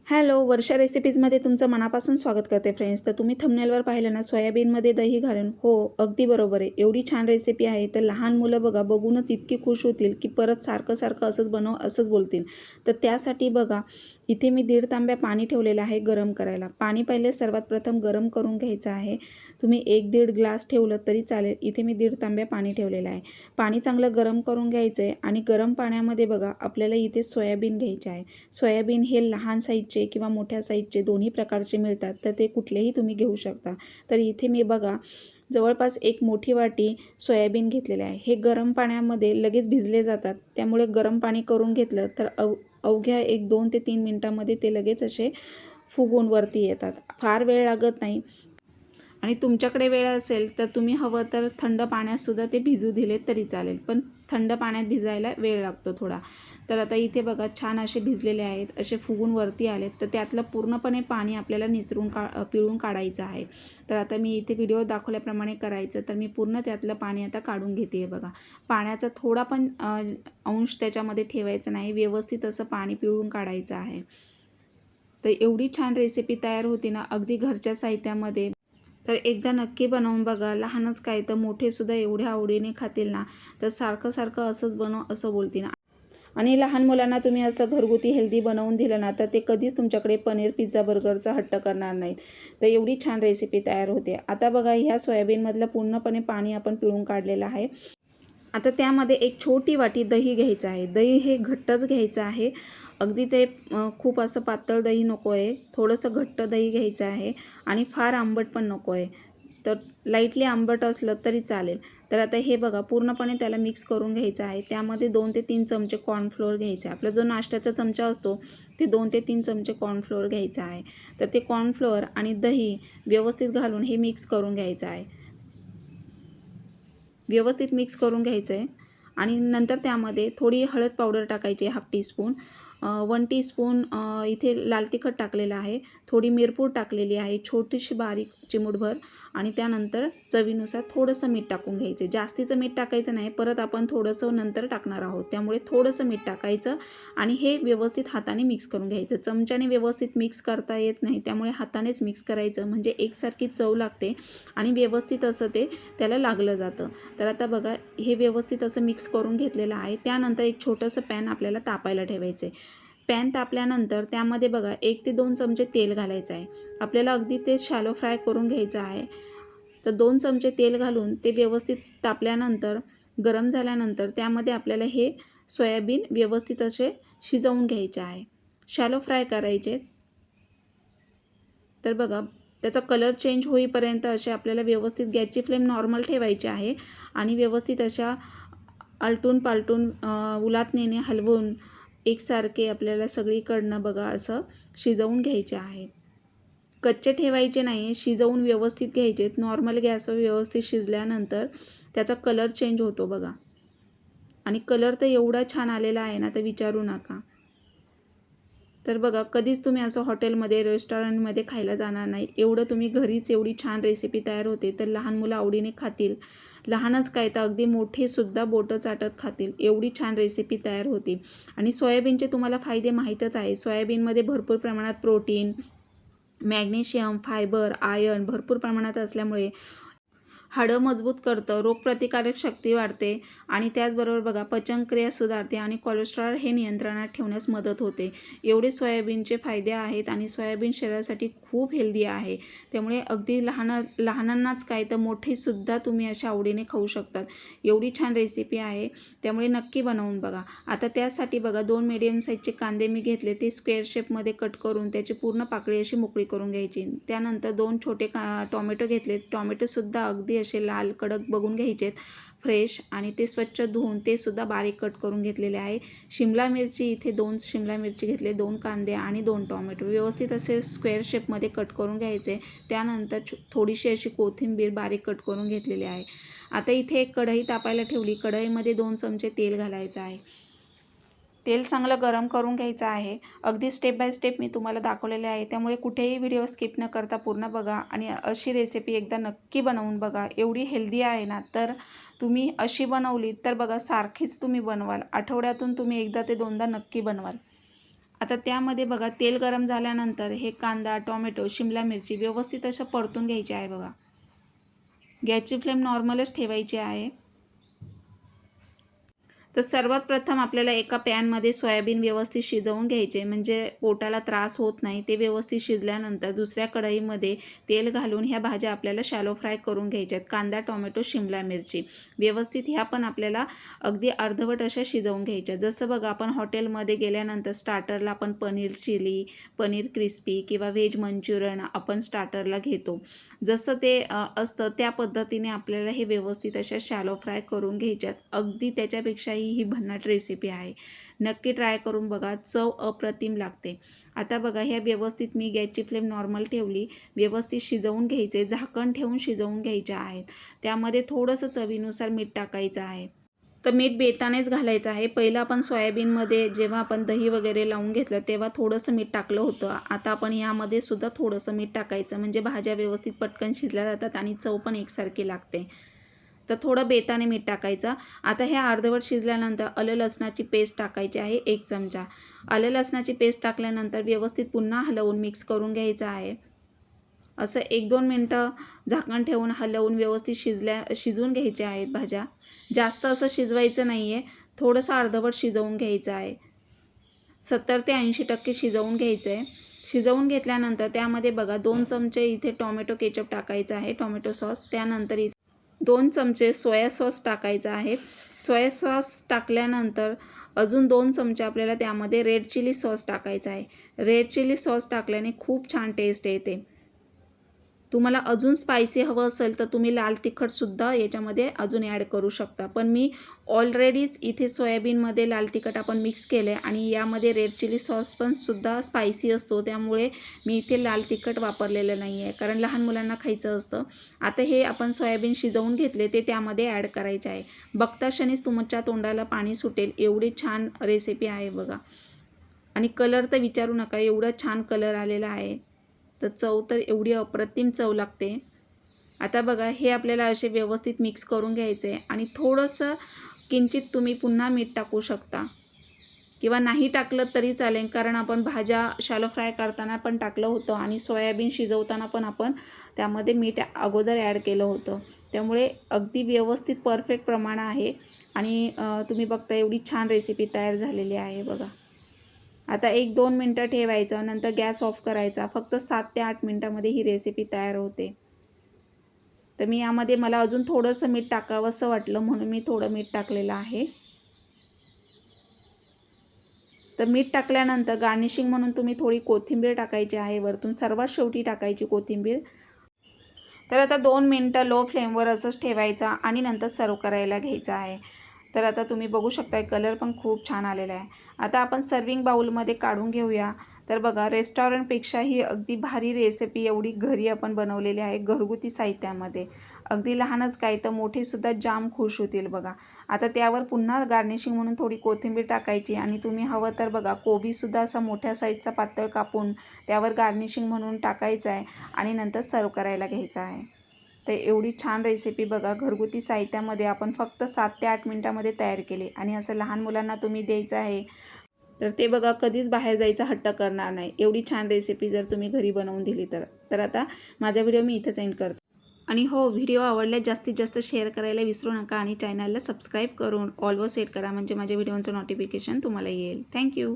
Hello, वर्षा रेसिपीजमध्ये तुमचं मनापासून स्वागत करते फ्रेंड्स. तर तुम्ही थंबनेलवर पाहिलं ना, सोयाबीनमध्ये दही घालून. हो, अगदी बरोबर आहे. एवढी छान रेसिपी आहे. तर लहान मुलं बघा बघूनच इतकी खुश होतील, की परत सारखं-सारखं असंच बनव असंच बोलतील. तर त्यासाठी बघा, इथे मी 1.5 तांब्या पाणी ठेवलेलं आहे गरम करायला. पाणी पहिले सर्वात प्रथम गरम करून घ्यायचं आहे. तुम्ही 1-1.5 ग्लास ठेवलं तरी चालेल. इथे मी 1.5 तांब्या पाणी ठेवलेलं आहे. पाणी चांगलं गरम करून घ्यायचं आहे आणि गरम पाण्यामध्ये बघा आपल्याला इथे सोयाबीन घ्यायचे आहे. सोयाबीन हे लहान साईजचे किंवा मोठ्या साईजचे दोन्ही प्रकारचे मिळतात, तर ते कुठलेही तुम्ही घेऊ शकता. तर इथे मी बघा जवळपास एक मोठी वाटी सोयाबीन घेतलेले आहे. हे गरम पाण्यामध्ये लगेच भिजले जातात, त्यामुळे गरम पाणी करून घेतलं तर अवघ्या एक 2 ते 3 मिनिटांमध्ये ते लगेच असे फुगून वरती येतात. फार वेळ लागत नाही. आणि तुमच्याकडे वेळ असेल तर तुम्ही हवं तर थंड पाण्यातसुद्धा ते भिजू दिले तरी चालेल, पण थंड पाण्यात भिजायला वेळ लागतो थोडा. तर आता इथे बघा छान असे भिजलेले आहेत, असे फुगून वरती आलेत. तर त्यातलं पूर्णपणे पाणी आपल्याला निचरून पिळून काढायचं आहे. तर आता मी इथे व्हिडिओ दाखवल्याप्रमाणे करायचं, तर मी पूर्ण त्यातलं पाणी आता काढून घेते आहे बघा. पाण्याचा थोडा पण अंश त्याच्यामध्ये ठेवायचा नाही, व्यवस्थित असं पाणी पिळून काढायचं आहे. तर एवढी छान रेसिपी तयार होती ना, अगदी घरच्या साहित्यामध्ये. तर एकदा नक्की बनवून बघा. लहानच काय तर मोठेसुद्धा एवढ्या आवडीने खातील ना, तर सारखं-सारखं असंच बनव असं बोलतील. आणि लहान मुलांना तुम्ही असं घरगुती हेल्दी बनवून दिलं ना, तर ते कधीच तुमच्याकडे पनीर, पिझ्झा, बर्गरचा हट्ट करणार नाहीत. तर एवढी छान रेसिपी तयार होते. आता बघा ह्या सोयाबीनमधलं पूर्णपणे पाणी आपण पिळून काढलेलं आहे. आता त्यामध्ये एक छोटी वाटी दही घ्यायचं आहे. दही हे घट्टच घ्यायचं आहे. अगदी ते खूप असं पातळ दही नको आहे. थोडंसं घट्ट दही घ्यायचं आहे आणि फार आंबट पण नको आहे. तर लाईटली आंबट असलं तरी चालेल. तर आता हे बघा पूर्णपणे त्याला मिक्स करून घ्यायचं आहे. त्यामध्ये 2 ते 3 चमचे कॉर्नफ्लोअर घ्यायचे आहे. आपला जो नाश्त्याचा चमचा असतो ते 2 ते 3 चमचे कॉर्नफ्लोअर घ्यायचा आहे. तर ते कॉर्नफ्लोअर आणि दही व्यवस्थित घालून हे मिक्स करून घ्यायचं आहे. व्यवस्थित मिक्स करून घ्यायचं आहे आणि नंतर त्यामध्ये थोडी हळद पावडर टाकायची आहे, 1/2 टीस्पून. 1 टीस्पून इथे लाल तिखट टाकलेलं आहे. थोडी मिरपूड टाकलेली आहे, छोटीशी बारीक चिमूटभर. आणि त्यानंतर चवीनुसार थोडंसं मीठ टाकून घ्यायचं. जास्तीचं मीठ टाकायचं नाही, परत आपण थोडंसं नंतर टाकणार आहोत, त्यामुळे थोडंसं मीठ टाकायचं आणि हे व्यवस्थित हाताने मिक्स करून घ्यायचं. चमच्याने व्यवस्थित मिक्स करता येत नाही, त्यामुळे हातानेच मिक्स करायचं, म्हणजे एकसारखी चव लागते आणि व्यवस्थित असं ते त्याला लागलं जातं. तर आता बघा हे व्यवस्थित असं मिक्स करून घेतलेलं आहे. त्यानंतर एक छोटंसं पॅन आपल्याला तापायला ठेवायचं आहे. पॅन तापल्यानंतर त्यामध्ये बघा 1 ते 2 चमचे तेल घालायचं आहे. आपल्याला अगदी ते शॅलो फ्राय करून घ्यायचं आहे. तर 2 चमचे तेल घालून ते व्यवस्थित तापल्यानंतर, गरम झाल्यानंतर त्यामध्ये आपल्याला हे सोयाबीन व्यवस्थित असे शिजवून घ्यायचे आहे. शॅलो फ्राय करायचे. तर बघा त्याचा कलर चेंज होईपर्यंत असे आपल्याला व्यवस्थित गॅसची फ्लेम नॉर्मल ठेवायची आहे आणि व्यवस्थित अशा आलटून-पालटून उलथण्याने हलवून एकसारखे आपल्याला सगळीकडनं बघा असं शिजवून घ्यायचे आहेत. कच्चे ठेवायचे नाही, शिजवून व्यवस्थित घ्यायचे. नॉर्मल गॅसवर व्यवस्थित शिजल्यानंतर त्याचा कलर चेंज होतो बघा. आणि कलर तर एवढा छान आलेला आहे ना, तर विचारू नका. तर बघा कधीच तुम्ही असं हॉटेलमध्ये, रेस्टॉरंटमध्ये खायला जाणार नाही. एवढं तुम्ही घरीच एवढी छान रेसिपी तयार होते, तर लहान मुलं आवडीने खातील. लहानच काय तर अगदी मोठेसुद्धा बोटं चाटत खातील. एवढी छान रेसिपी तयार होती. आणि सोयाबीनचे तुम्हाला फायदे माहीतच आहे. सोयाबीनमध्ये भरपूर प्रमाणात प्रोटीन, मॅग्नेशियम, फायबर, आयर्न भरपूर प्रमाणात असल्यामुळे हाडं मजबूत करतं, रोगप्रतिकारक शक्ती वाढते आणि त्याचबरोबर बघा पचनक्रिया सुधारते आणि कोलेस्ट्रॉल हे नियंत्रणात ठेवण्यास मदत होते. एवढे सोयाबीनचे फायदे आहेत आणि सोयाबीन शरीरासाठी खूप हेल्दी आहे. त्यामुळे अगदी लहानांनाच काय तर मोठेसुद्धा तुम्ही अशा आवडीने खाऊ शकतात. एवढी छान रेसिपी आहे, त्यामुळे नक्की बनवून बघा. आता त्यासाठी बघा 2 मीडियम साईजचे कांदे मी घेतले, ते स्क्वेअर शेपमध्ये कट करून त्याची पूर्ण पाकळी अशी मोकळी करून घ्यायची. त्यानंतर 2 छोटे टोमॅटो घेतले. टोमॅटोसुद्धा अगदी असे लाल कडक बघून घ्यायचेत, फ्रेश, आणि ते स्वच्छ धुवून ते सुद्धा बारीक कट करून घेतलेले आहे. शिमला मिरची इथे 2 शिमला मिरची घेतले, 2 कांदे आणि 2 टोमॅटो व्यवस्थित असे स्क्वेअर शेपमध्ये कट करून घ्यायचे. त्यानंतर थोडीशी अशी कोथिंबीर बारीक कट करून घेतलेली आहे. आता इथे एक कढई तापायला ठेवली. कढईमध्ये 2 चमचे तेल घालायचं आहे. तेल चांगलं गरम करून घ्यायचं आहे. अगदी स्टेप बाय स्टेप मी तुम्हाला दाखवलेले आहे, त्यामुळे कुठेही व्हिडिओ स्किप न करता पूर्ण बघा आणि अशी रेसिपी एकदा नक्की बनवून बघा. एवढी हेल्दी आहे ना, तर तुम्ही अशी बनवली तर बघा सारखीच तुम्ही बनवाल. आठवड्यातून तुम्ही एकदा ते दोनदा नक्की बनवाल. आता त्यामध्ये बघा तेल गरम झाल्यानंतर हे कांदा, टोमॅटो, शिमला मिरची व्यवस्थित असं परतून घ्यायचे आहे बघा. गॅसची फ्लेम नॉर्मलच ठेवायची आहे. तर सर्वात प्रथम आपल्याला एका पॅनमध्ये सोयाबीन व्यवस्थित शिजवून घ्यायचे, म्हणजे पोटाला त्रास होत नाही. ते व्यवस्थित शिजल्यानंतर दुसऱ्या कढईमध्ये तेल घालून ह्या भाज्या आपल्याला शॅलो फ्राय करून घ्यायच्यात. कांदा, टोमॅटो, शिमला मिरची व्यवस्थित ह्या पण आपल्याला अगदी अर्धवट अशा शिजवून घ्यायच्या. जसं बघा आपण हॉटेलमध्ये गेल्यानंतर स्टार्टरला आपण पनीर चिली, पनीर क्रिस्पी किंवा व्हेज मंचुरियन आपण स्टार्टरला घेतो. जसं ते असतं त्या पद्धतीने आपल्याला हे व्यवस्थित अशा शॅलो फ्राय करून घ्यायच्यात. अगदी त्याच्यापेक्षाही ही भन्नाट रेसिपी आहे. नक्की ट्राय करून बघा, चव अप्रतिम लागते. आता बघा ह्या व्यवस्थित मी गॅसची फ्लेम नॉर्मल ठेवली, व्यवस्थित शिजवून घ्यायचे, झाकण ठेवून शिजवून घ्यायचे आहेत. त्यामध्ये थोडंसं चवीनुसार मीठ टाकायचं आहे. तर मीठ बेतानेच घालायचं आहे. पहिलं आपण सोयाबीनमध्ये जेव्हा आपण दही वगैरे लावून घेतलं तेव्हा थोडंसं मीठ टाकलं होतं. आता आपण ह्यामध्ये सुद्धा थोडंसं मीठ टाकायचं, म्हणजे भाज्या व्यवस्थित पटकन शिजल्या जातात आणि चव पण एकसारखी लागते. तर थोडं बेताने मीठ टाकायचं. आता ह्या अर्धवट शिजल्यानंतर आलं लसणाची पेस्ट टाकायची आहे 1 चमचा. आलं लसणाची पेस्ट टाकल्यानंतर व्यवस्थित पुन्हा हलवून मिक्स करून घ्यायचं आहे. असं 1-2 मिनटं झाकण ठेवून हलवून व्यवस्थित शिजवून घ्यायच्या आहेत भाज्या. जास्त असं शिजवायचं नाही आहे, थोडंसं अर्धवट शिजवून घ्यायचं आहे. 70 ते 80% शिजवून घ्यायचं आहे. शिजवून घेतल्यानंतर त्यामध्ये बघा 2 चमचे इथे टोमॅटो केचप टाकायचं आहे, टोमॅटो सॉस. त्यानंतर इथे 2 चमचे सोया सॉस टाकायचा आहे. सोया सॉस टाकल्यानंतर अजून 2 चमचे आपल्याला त्यामध्ये रेड चिली सॉस टाकायचा आहे. रेड चिली सॉस टाकल्याने खूप छान टेस्ट येते. तुम्हाला अजून स्पायसी हवं असेल तर तुम्ही लाल तिखटसुद्धा याच्यामध्ये अजून ॲड करू शकता. पण मी ऑलरेडीच इथे सोयाबीनमध्ये लाल तिखट आपण मिक्स केलं आहे आणि यामध्ये रेड चिली सॉस पण सुद्धा स्पायसी असतो. त्यामुळे मी इथे लाल तिखट वापरलेलं नाही आहे, कारण लहान मुलांना खायचं असतं. आता हे आपण सोयाबीन शिजवून घेतले ते त्यामध्ये ॲड करायचे आहे. बघता क्षणीच तुमच्या तोंडाला पाणी सुटेल, एवढी छान रेसिपी आहे बघा. आणि कलर तर विचारू नका, एवढा छान कलर आलेला आहे. तर चव तर एवढी अप्रतिम चव लागते. आता बघा हे आपल्याला असे व्यवस्थित मिक्स करून घ्यायचे आणि थोडंसं किंचित तुम्ही पुन्हा मीठ टाकू शकता किंवा नाही टाकलं तरी चालेल, कारण आपण भाज्या शॅलो फ्राय करताना पण टाकलं होतं आणि सोयाबीन शिजवताना पण आपण त्यामध्ये मीठ अगोदर ॲड केलं होतं. त्यामुळे अगदी व्यवस्थित परफेक्ट प्रमाण आहे आणि तुम्ही बघता एवढी छान रेसिपी तयार झालेली आहे बघा. आता 1-2 मिनटं ठेवायचं, नंतर गॅस ऑफ करायचा. फक्त 7 ते 8 मिनटामध्ये ही रेसिपी तयार होते. तर मी यामध्ये मला अजून थोडंसं मीठ टाकावंसं वाटलं म्हणून मी थोडं मीठ टाकलेलं आहे. तर मीठ टाकल्यानंतर गार्निशिंग म्हणून तुम्ही थोडी कोथिंबीर टाकायची आहे वरतून, सर्वात शेवटी टाकायची कोथिंबीर. तर आता 2 मिनटं लो फ्लेमवर असंच ठेवायचा आणि नंतर सर्व करायला घ्यायचं आहे. तर आता तुम्ही बघू शकता कलर पण खूप छान आलेला आहे. आता आपण सर्विंग बाउलमध्ये काढून घेऊया. तर बघा रेस्टॉरंटपेक्षा ही अगदी भारी रेसिपी एवढी घरी आपण बनवलेली आहे घरगुती साहित्यामध्ये. अगदी लहानच काय तर मोठेसुद्धा जाम खुश होतील बघा. आता त्यावर पुन्हा गार्निशिंग म्हणून थोडी कोथिंबीर टाकायची आणि तुम्ही हवं तर बघा कोबीसुद्धा असा मोठ्या साईजचा पातळ कापून त्यावर गार्निशिंग म्हणून टाकायचं आहे आणि नंतर सर्व करायला घ्यायचं आहे. तर एवढी छान रेसिपी बघा घरगुती साहित्यामध्ये आपण फक्त 7 ते 8 मिनटामध्ये तयार केली आणि असं लहान मुलांना तुम्ही द्यायचं आहे तर ते बघा कधीच बाहेर जायचा हट्ट करणार नाही. एवढी छान रेसिपी जर तुम्ही घरी बनवून दिली तर आता माझा व्हिडिओ मी इथंच एंड करते. आणि हो, व्हिडिओ आवडल्यास जास्तीत जास्त शेअर करायला विसरू नका आणि चॅनलला सबस्क्राईब करून ऑलवर सेट करा, म्हणजे माझ्या व्हिडिओचं नोटिफिकेशन तुम्हाला येईल. थँक्यू.